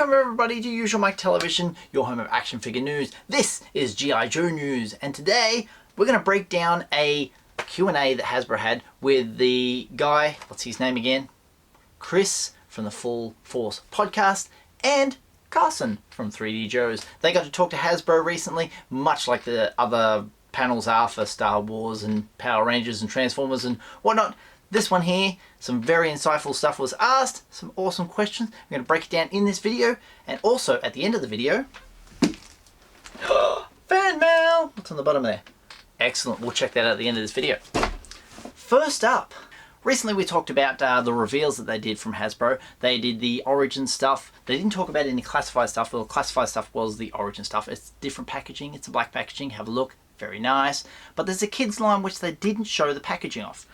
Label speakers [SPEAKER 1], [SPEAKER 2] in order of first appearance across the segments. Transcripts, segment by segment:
[SPEAKER 1] Welcome everybody to Usualmike Television, your home of action figure news. This is G.I. Joe news, and today we're going to break down a Q&A that Hasbro had with the guy, what's his name again? Chris from the Full Force podcast and Carson from 3D Joes. They got to talk to Hasbro recently, much like the other panels are for Star Wars and Power Rangers and Transformers and whatnot. This one here, some very insightful stuff was asked, some awesome questions. I'm going to break it down in this video, and also at the end of the video, fan mail! What's on the bottom there? Excellent, we'll check that out at the end of this video. First up, recently we talked about the reveals that they did from Hasbro. They did the Origin stuff. They didn't talk about any classified stuff. Well, classified stuff was the Origin stuff. It's different packaging, it's a black packaging, have a look, very nice. But there's a kids line which they didn't show the packaging of.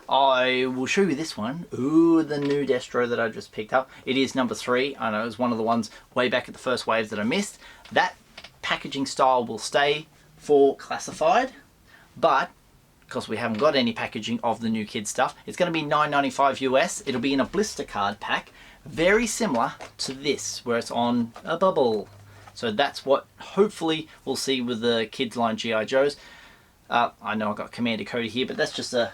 [SPEAKER 1] I will show you this one. Ooh, the new Destro that I just picked up. It is number 3. I know it was one of the ones way back at the first waves that I missed. That packaging style will stay for classified, but because we haven't got any packaging of the new kids stuff, it's going to be $9.95 US. It'll be in a blister card pack, very similar to this, where it's on a bubble. So that's what hopefully we'll see with the kids line G.I. Joes. I know I've got Commander Cody here, but that's just a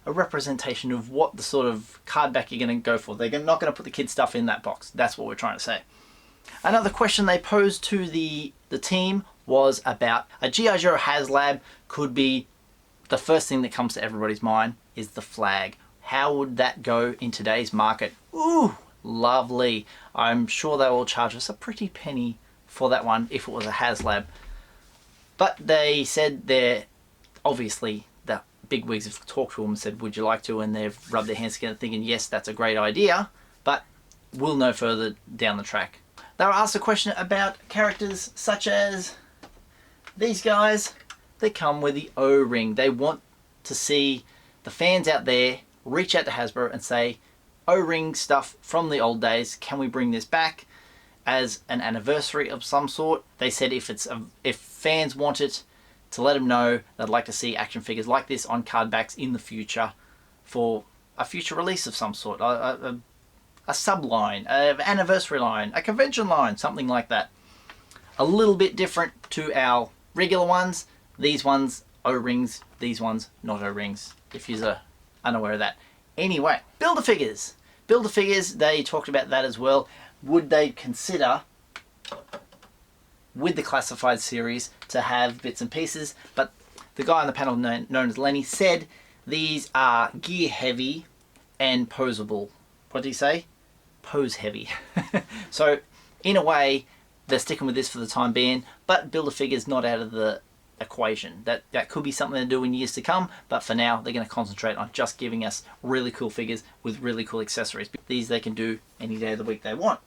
[SPEAKER 1] representation of what the sort of card back you're going to go for. They're not going to put the kids stuff in that box. That's what we're trying to say. Another question they posed to the team was about a G.I. Joe HasLab could be, the first thing that comes to everybody's mind is the flag. How would that go in today's market? Ooh, lovely. I'm sure they will charge us a pretty penny for that one if it was a HasLab. But they said they're obviously, the big wigs have talked to them and said, would you like to? And they've rubbed their hands together thinking, yes, that's a great idea, but we'll know further down the track. They were asked a question about characters such as these guys that come with the O-ring. They want to see the fans out there reach out to Hasbro and say, O-ring stuff from the old days, can we bring this back as an anniversary of some sort? They said if fans want it, to let them know they'd like to see action figures like this on card backs in the future for a future release of some sort, a sub-line, an anniversary line, a convention line, something like that. A little bit different to our regular ones. These ones, O-rings, these ones, not O-rings, if you're unaware of that. Anyway, Build-A-Figures. Build-A-Figures, they talked about that as well. Would they consider, with the classified series, to have bits and pieces? But the guy on the panel known as Lenny said these are gear heavy and posable. What did he say? Pose heavy. So in a way they're sticking with this for the time being, but Build-A-Figure's not out of the equation. That could be something to do in years to come, but for now they're going to concentrate on just giving us really cool figures with really cool accessories. These they can do any day of the week they want.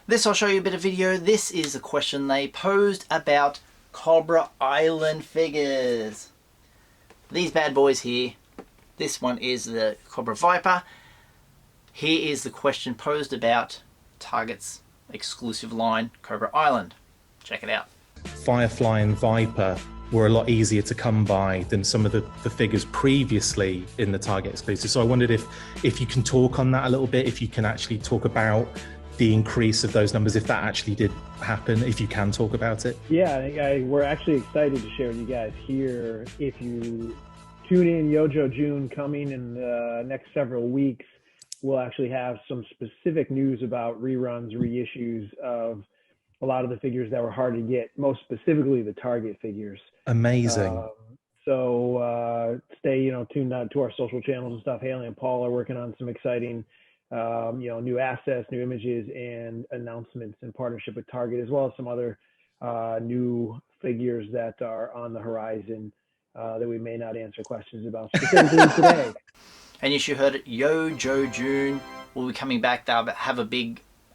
[SPEAKER 1] This I'll show you a bit of video. This is a question they posed about Cobra Island figures. These bad boys here. This one is the Cobra Viper. Here is the question posed about Target's exclusive line, Cobra Island. Check it out.
[SPEAKER 2] Firefly and Viper were a lot easier to come by than some of the figures previously in the Target exclusive. So I wondered if you can talk on that a little bit, if you can actually talk about the increase of those numbers, if that actually did happen, if you can talk about it.
[SPEAKER 3] Yeah, we're actually excited to share with you guys here. If you tune in Yojo June coming in the next several weeks, we'll actually have some specific news about reruns, reissues of a lot of the figures that were hard to get, most specifically the Target figures.
[SPEAKER 2] Amazing.
[SPEAKER 3] So stay, tuned out to our social channels and stuff. Haley and Paul are working on some exciting new assets, new images, and announcements in partnership with Target, as well as some other new figures that are on the horizon that we may not answer questions about specifically today.
[SPEAKER 1] And yes, you heard it, Yojo June will be coming back. They'll have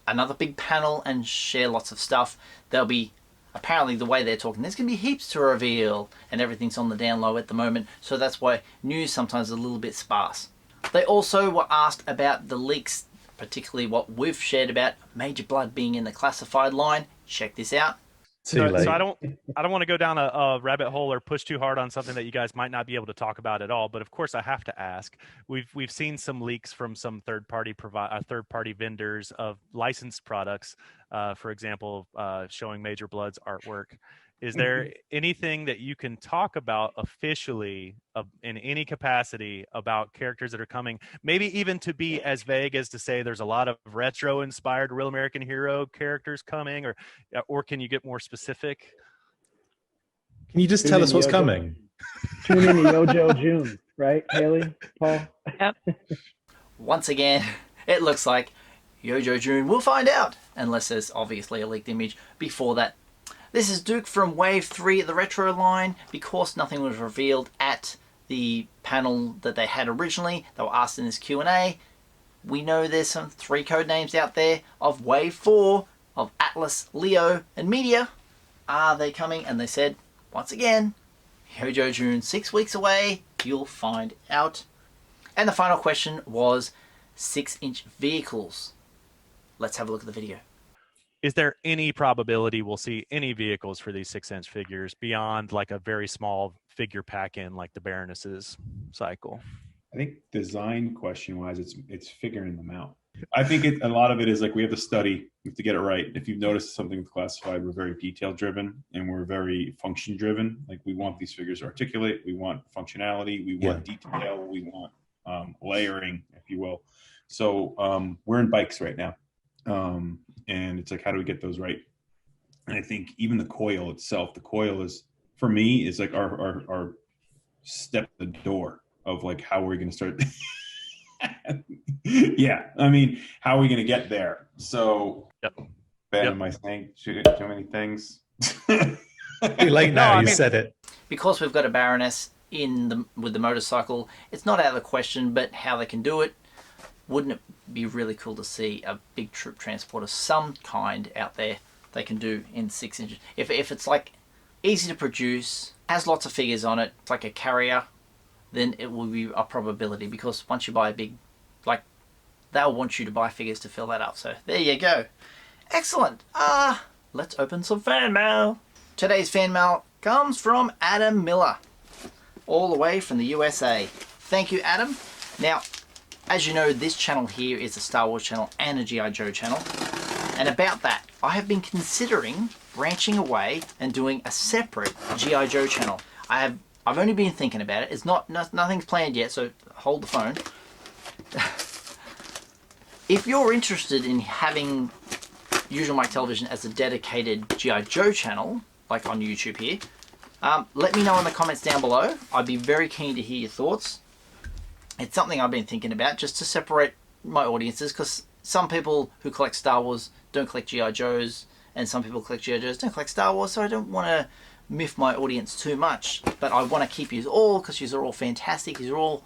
[SPEAKER 1] another big panel and share lots of stuff. There'll be, apparently the way they're talking, there's going to be heaps to reveal, and everything's on the down low at the moment, so that's why news sometimes is a little bit sparse. They also were asked about the leaks, particularly what we've shared about Major Blood being in the classified line. Check this out.
[SPEAKER 2] Too late.
[SPEAKER 4] So I don't want to go down a rabbit hole or push too hard on something that you guys might not be able to talk about at all. But of course, I have to ask. We've seen some leaks from some third party vendors of licensed products. For example, showing Major Blood's artwork. Is there anything that you can talk about officially in any capacity about characters that are coming? Maybe even to be as vague as to say there's a lot of retro-inspired Real American Hero characters coming, or can you get more specific?
[SPEAKER 2] Can you just tell us what's coming?
[SPEAKER 3] Tune in to Yojo June, right, Haley, Paul?
[SPEAKER 5] Yep.
[SPEAKER 1] Once again, it looks like Yojo June. We'll find out, unless there's obviously a leaked image before that. This is Duke from Wave 3 of the Retro line. Because nothing was revealed at the panel that they had originally, they were asked in this Q&A. We know there's some 3 code names out there of Wave 4, of Atlas, Leo, and Media. Are they coming? And they said, once again, Yojo June, 6 weeks away. You'll find out. And the final question was 6-inch vehicles. Let's have a look at the video.
[SPEAKER 4] Is there any probability we'll see any vehicles for these 6-inch figures beyond like a very small figure pack in like the Baroness's cycle?
[SPEAKER 6] I think design question wise, it's figuring them out. I think a lot of it is like we have to study, we have to get it right. If you've noticed something with classified, we're very detail driven and we're very function driven. Like we want these figures to articulate, we want functionality, we want detail, we want layering, if you will. So we're in bikes right now. And it's like, how do we get those right? And I think even the coil itself, the coil is, for me, is like our step to the door of like, how are we going to start? Yeah. I mean, how are we going to get there? So, am I saying too many things?
[SPEAKER 2] Too late now, you said it.
[SPEAKER 1] Because we've got a Baroness with the motorcycle, it's not out of the question, but how they can do it. Wouldn't it be really cool to see a big troop transport of some kind out there they can do in 6 inches? If it's like easy to produce, has lots of figures on it, it's like a carrier, then it will be a probability, because once you buy a big, like, they'll want you to buy figures to fill that up. So there you go. Excellent. Let's open some fan mail. Today's fan mail comes from Adam Miller, all the way from the USA. Thank you, Adam. Now, as you know, this channel here is a Star Wars channel and a G.I. Joe channel. And about that, I have been considering branching away and doing a separate G.I. Joe channel. I've only been thinking about it. It's nothing's planned yet, so hold the phone. If you're interested in having Usualmike Television as a dedicated G.I. Joe channel, like on YouTube here, let me know in the comments down below. I'd be very keen to hear your thoughts. It's something I've been thinking about, just to separate my audiences, because some people who collect Star Wars don't collect G.I. Joes, and some people collect G.I. Joes don't collect Star Wars, so I don't want to miff my audience too much. But I want to keep you all, because you are all fantastic, you are all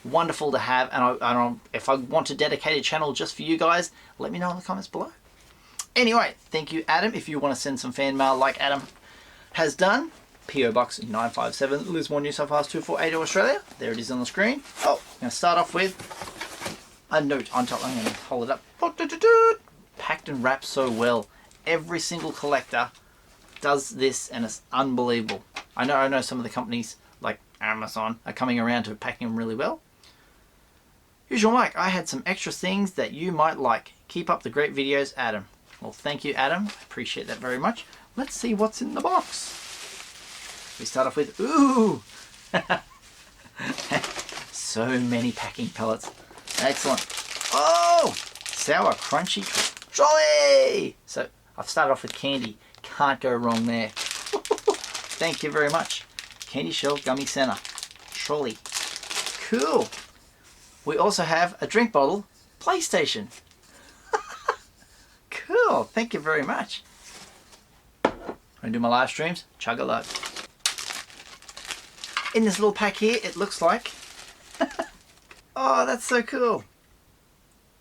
[SPEAKER 1] wonderful to have, and if I want a dedicated channel just for you guys, let me know in the comments below. Anyway, thank you, Adam. If you want to send some fan mail like Adam has done, P.O. Box 957, Lismore, New South Wales 248, Australia. There it is on the screen. Oh, I'm going to start off with a note on top. I'm going to hold it up. Packed and wrapped so well. Every single collector does this, and it's unbelievable. I know some of the companies like Amazon are coming around to packing them really well. Usualmike, I had some extra things that you might like. Keep up the great videos, Adam. Well, thank you, Adam. I appreciate that very much. Let's see what's in the box. We start off with, ooh, so many packing pellets. Excellent. Oh, sour crunchy trolley. So I've started off with candy. Can't go wrong there. Thank you very much. Candy shell gummy center. Trolley. Cool. We also have a drink bottle PlayStation. Cool. Thank you very much. When I do my live streams, chug a load. In this little pack here, it looks like, oh, that's so cool.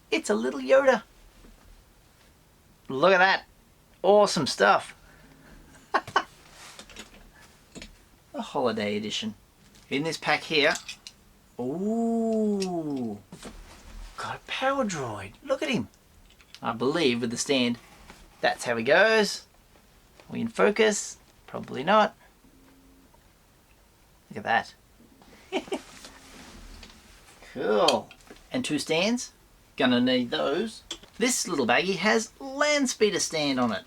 [SPEAKER 1] It's a little Yoda. Look at that. Awesome stuff. A holiday edition. In this pack here, ooh, got a power droid. Look at him. I believe with the stand, that's how he goes. we in focus? Probably not. Look at that. Cool. And 2 stands. Gonna need those. This little baggie has land speeder stand on it.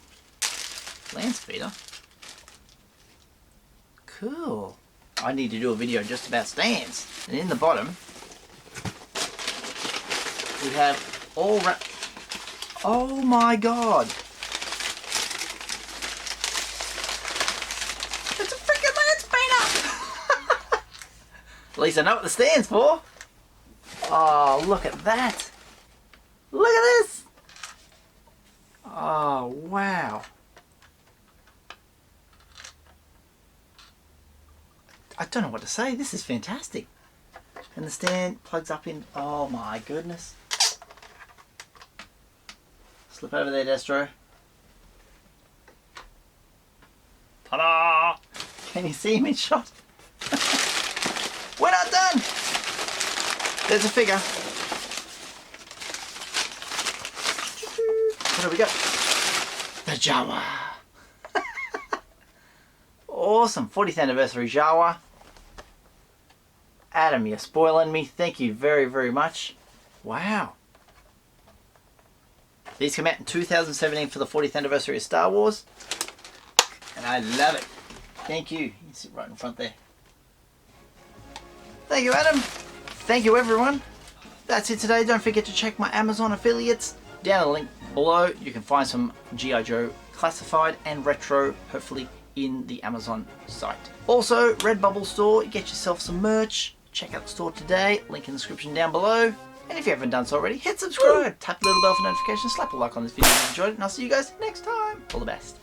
[SPEAKER 1] Land speeder? Cool. I need to do a video just about stands. And in the bottom, we have all oh my god. It's a freaking land speeder! At least I know what the stand's for. Oh, look at that. Look at this. Oh, wow. I don't know what to say. This is fantastic. And the stand plugs up in. Oh my goodness. Slip over there, Destro. Ta-da! Can you see him in shot? We're not done! There's a figure. What do we got? The Jawa. Awesome. 40th anniversary Jawa. Adam, you're spoiling me. Thank you very, very much. Wow. These come out in 2017 for the 40th anniversary of Star Wars. And I love it. Thank you. You can sit right in front there. Thank you, Adam. Thank you, everyone. That's it today. Don't forget to check my Amazon affiliates. Down the link below, you can find some G.I. Joe classified and retro, hopefully, in the Amazon site. Also, Redbubble store, get yourself some merch. Check out the store today, link in the description down below. And if you haven't done so already, hit subscribe, tap the little bell for notifications, slap a like on this video if you enjoyed it, and I'll see you guys next time. All the best.